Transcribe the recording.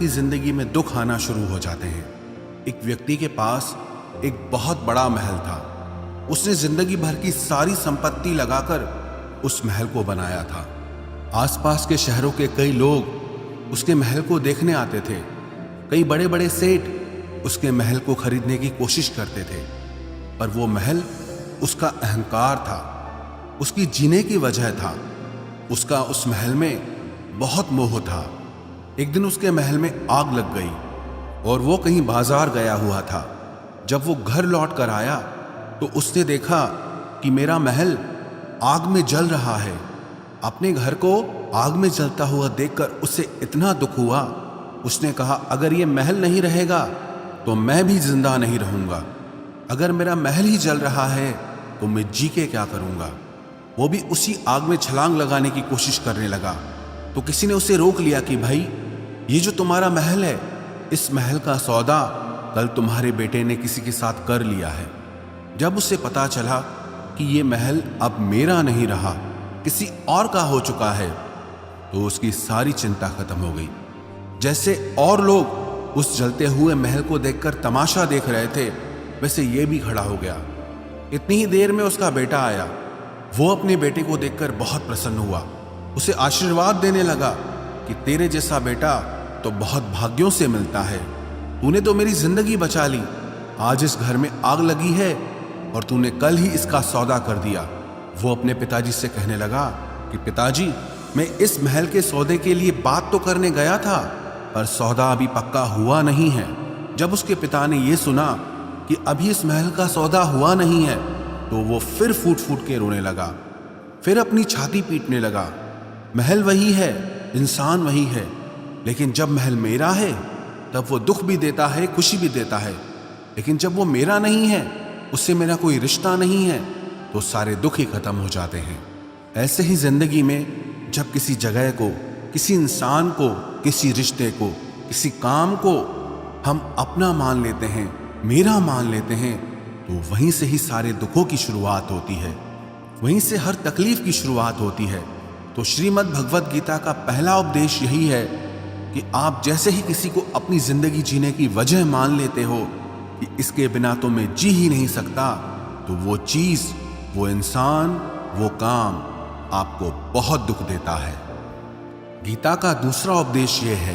की जिंदगी में दुख आना शुरू हो जाते हैं। एक व्यक्ति के पास एक बहुत बड़ा महल था। उसने जिंदगी भर की सारी संपत्ति लगाकर उस महल को बनाया था। आसपास के शहरों के कई लोग उसके महल को देखने आते थे। कई बड़े बड़े सेठ उसके महल को खरीदने की कोशिश करते थे, पर वो महल उसका अहंकार था, उसकी जीने की वजह था। उसका उस महल में बहुत मोह था। एक दिन उसके महल में आग लग गई और वो कहीं बाजार गया हुआ था। जब वो घर लौट कर आया तो उसने देखा कि मेरा महल आग में जल रहा है। अपने घर को आग में जलता हुआ देखकर उसे इतना दुख हुआ। उसने कहा, अगर ये महल नहीं रहेगा तो मैं भी जिंदा नहीं रहूंगा। अगर मेरा महल ही जल रहा है तो मैं जी के क्या करूंगा। वो भी उसी आग में छलांग लगाने की कोशिश करने लगा तो किसी ने उसे रोक लिया कि भाई, ये जो तुम्हारा महल है, इस महल का सौदा कल तुम्हारे बेटे ने किसी के साथ कर लिया है। जब उसे पता चला कि ये महल अब मेरा नहीं रहा, किसी और का हो चुका है, तो उसकी सारी चिंता खत्म हो गई। जैसे और लोग उस जलते हुए महल को देखकर तमाशा देख रहे थे, वैसे ये भी खड़ा हो गया। इतनी ही देर में उसका बेटा आया। वो अपने बेटे को देखकर बहुत प्रसन्न हुआ। उसे आशीर्वाद देने लगा कि तेरे जैसा बेटा तो बहुत भाग्यों से मिलता है। तूने तो मेरी जिंदगी बचा ली। आज इस घर में आग लगी है और तूने कल ही इसका सौदा कर दिया। वो अपने पिताजी से कहने लगा कि पिताजी, मैं इस महल के सौदे के लिए बात तो करने गया था, पर सौदा अभी पक्का हुआ नहीं है। जब उसके पिता ने यह सुना कि अभी इस महल का सौदा हुआ नहीं है तो वो फिर फूट फूट के रोने लगा, फिर अपनी छाती पीटने लगा। महल वही है, इंसान वही है, लेकिन जब महल मेरा है तब वो दुख भी देता है, खुशी भी देता है। लेकिन जब वो मेरा नहीं है, उससे मेरा कोई रिश्ता नहीं है, तो सारे दुख ही खत्म हो जाते हैं। ऐसे ही जिंदगी में जब किसी जगह को, किसी इंसान को, किसी रिश्ते को, किसी काम को हम अपना मान लेते हैं, मेरा मान लेते हैं, तो वहीं से ही सारे दुखों की शुरुआत होती है, वहीं से हर तकलीफ की शुरुआत होती है। तो श्रीमद् भगवद गीता का पहला उपदेश यही है कि आप जैसे ही किसी को अपनी जिंदगी जीने की वजह मान लेते हो कि इसके बिना तो मैं जी ही नहीं सकता, तो वो चीज, वो इंसान, वो काम आपको बहुत दुख देता है। गीता का दूसरा उपदेश ये है